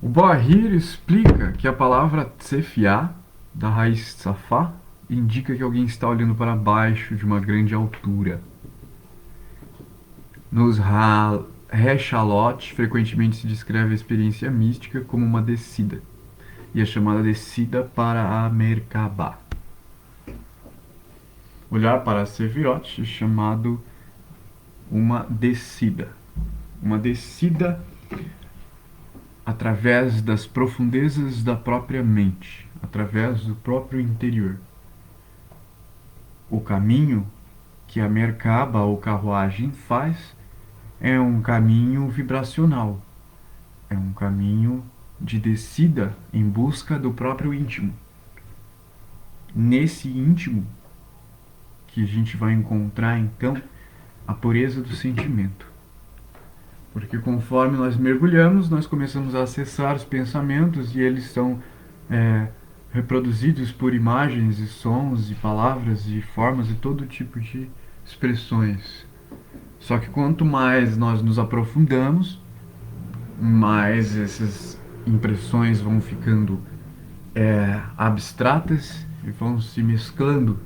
Boahir explica que a palavra tsefiá, da raiz tsafá, indica que alguém está olhando para baixo de uma grande altura. Nos Rechalot, frequentemente se descreve a experiência mística como uma descida, e é chamada descida para a Merkabah. Olhar para a Sefirot é chamado uma descida. Uma descida através das profundezas da própria mente, através do próprio interior. O caminho que a Merkabah ou carruagem faz é um caminho vibracional, é um caminho de descida em busca do próprio íntimo. Nesse íntimo que a gente vai encontrar então a pureza do sentimento. Porque conforme nós mergulhamos, nós começamos a acessar os pensamentos e eles são reproduzidos por imagens e sons e palavras e formas e todo tipo de expressões. Só que quanto mais nós nos aprofundamos, mais essas impressões vão ficando abstratas e vão se mesclando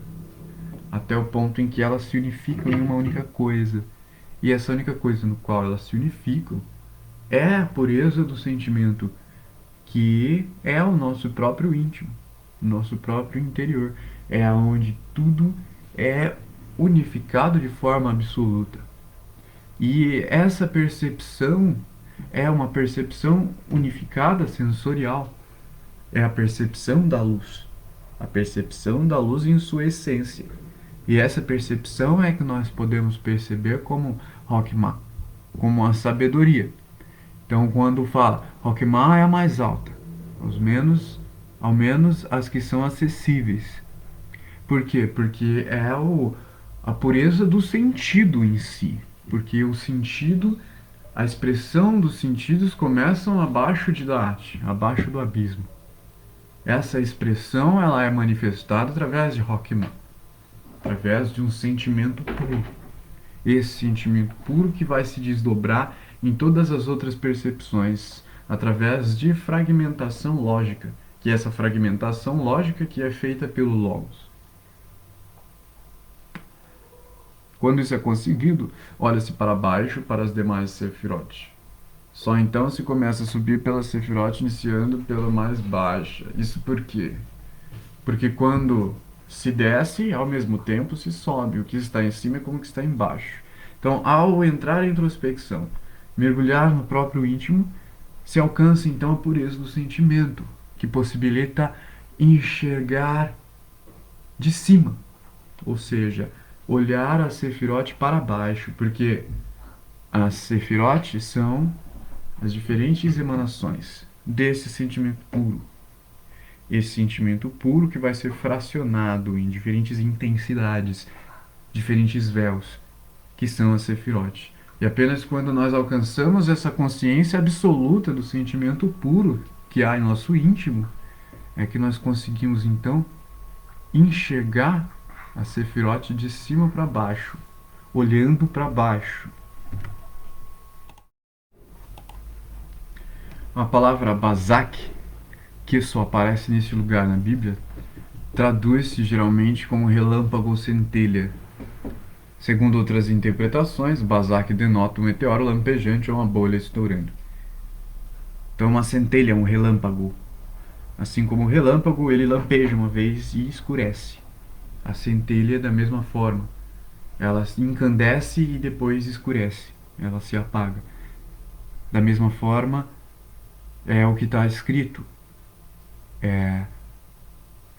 até o ponto em que elas se unificam em uma única coisa. E essa única coisa no qual elas se unificam é a pureza do sentimento, que é o nosso próprio íntimo, o nosso próprio interior. É onde tudo é unificado de forma absoluta. E essa percepção é uma percepção unificada sensorial. É a percepção da luz. A percepção da luz em sua essência. E essa percepção é que nós podemos perceber como Rockman, como a sabedoria. Então, quando fala Rockman é a mais alta, ao menos as que são acessíveis. Por quê? Porque é a pureza do sentido em si. Porque o sentido, a expressão dos sentidos começam abaixo de Dhat, abaixo do abismo. Essa expressão ela é manifestada através de Rockman, através de um sentimento puro. Esse sentimento puro que vai se desdobrar em todas as outras percepções através de fragmentação lógica, que é essa fragmentação lógica que é feita pelo Logos. Quando isso é conseguido, olha-se para baixo para as demais Sefirot. Só então se começa a subir pela Sefirot, iniciando pela mais baixa. Isso por quê? Porque quando se desce, ao mesmo tempo se sobe. O que está em cima é como o que está embaixo. Então, ao entrar em introspecção, mergulhar no próprio íntimo, se alcança então a pureza do sentimento, que possibilita enxergar de cima, ou seja, olhar a Sefirot para baixo, porque as Sefirot são as diferentes emanações desse sentimento puro. Esse sentimento puro que vai ser fracionado em diferentes intensidades, diferentes véus, que são as Sefirot. E apenas quando nós alcançamos essa consciência absoluta do sentimento puro que há em nosso íntimo, é que nós conseguimos então enxergar a Sefirot de cima para baixo, olhando para baixo. A palavra Bazak, que só aparece nesse lugar na Bíblia, traduz-se geralmente como relâmpago ou centelha. Segundo outras interpretações, Bazak denota um meteoro lampejante ou uma bolha estourando. Então uma centelha, um relâmpago. Assim como o relâmpago, ele lampeja uma vez e escurece. A centelha da mesma forma. Ela encandece e depois escurece. Ela se apaga. Da mesma forma, é o que está escrito.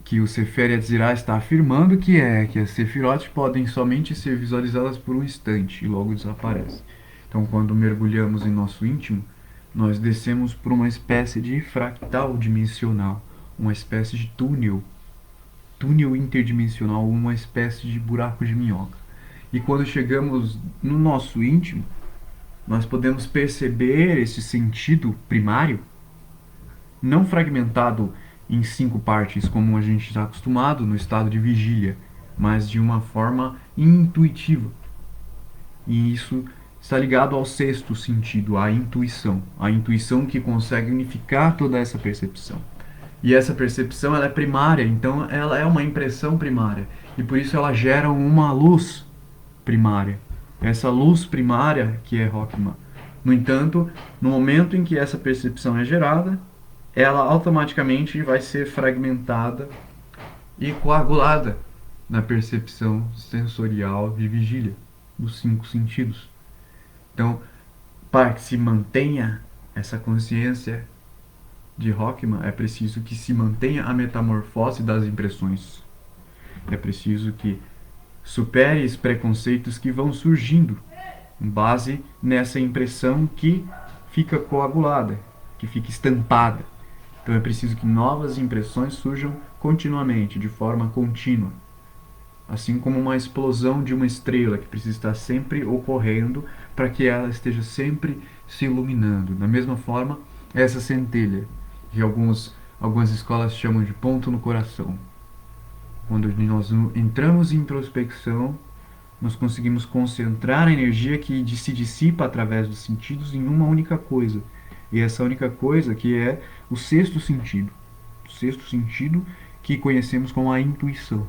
Que o Sefer Yetzirah está afirmando que as Sefirot podem somente ser visualizadas por um instante e logo desaparecem. Então, quando mergulhamos em nosso íntimo, nós descemos por uma espécie de fractal dimensional, uma espécie de túnel interdimensional, uma espécie de buraco de minhoca. E quando chegamos no nosso íntimo, nós podemos perceber esse sentido primário, não fragmentado em 5 partes, como a gente está acostumado no estado de vigília, mas de uma forma intuitiva. E isso está ligado ao sexto sentido, à intuição. A intuição que consegue unificar toda essa percepção. E essa percepção ela é primária, então ela é uma impressão primária. E por isso ela gera uma luz primária. Essa luz primária que é Rockman. No entanto, no momento em que essa percepção é gerada, ela automaticamente vai ser fragmentada e coagulada na percepção sensorial de vigília dos cinco sentidos. Então, para que se mantenha essa consciência de Rockman, é preciso que se mantenha a metamorfose das impressões. É preciso que supere os preconceitos que vão surgindo com base nessa impressão que fica coagulada, que fica estampada. Então é preciso que novas impressões surjam continuamente, de forma contínua. Assim como uma explosão de uma estrela que precisa estar sempre ocorrendo para que ela esteja sempre se iluminando. Da mesma forma, essa centelha, que algumas escolas chamam de ponto no coração. Quando nós entramos em introspecção, nós conseguimos concentrar a energia que se dissipa através dos sentidos em uma única coisa. E essa única coisa que é o sexto sentido. O sexto sentido que conhecemos como a intuição.